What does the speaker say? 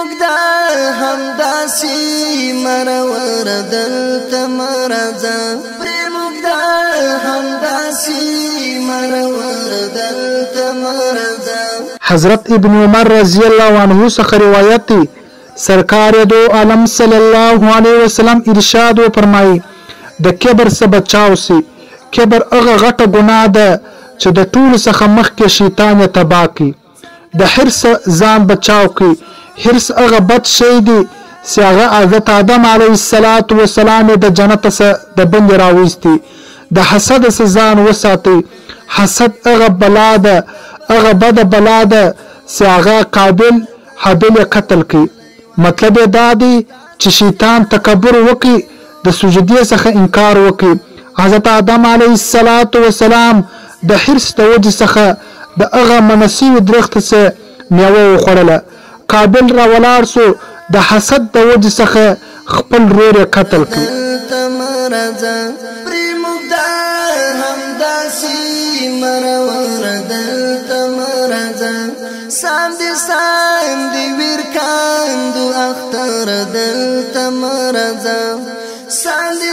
مقدا همداسي مرور دلتا مرزا پری مقدا همداسي مرور دلتا مرزا حضرت ابن عمر رضی اللہ عنہ څخه روایت دی سرکار دو عالم صلی الله علیه وسلم ارشاد و فرمایي د کبر څخه بچاو سي کبر هغه غټه ګناه ده چې د ټول څخه مخکې شیطان تباه کی د حرص ځان بچاو کی حرص هغه بد شی دی چې هغه حضرت آدم علیه السلام د جنت څخه د بند راوستي د حسد څخه ځان وساتي حسد هغه بلا ده هغه بد بلا ده چې هغه قابل حابل قتل کی مطلب دا دی چې شیطان تکبر وکي د سجدې څخه انکار وکي حضرت آدم علیه السلام د حرص د وجې څخه د هغه مناسب درخت څخه میوه وخوړله قابل را ولاړ سو د حسد د وجې څخه خپل رور یې قتل کړ ساندي ورکاندو اختر دلتا مرزا ساندي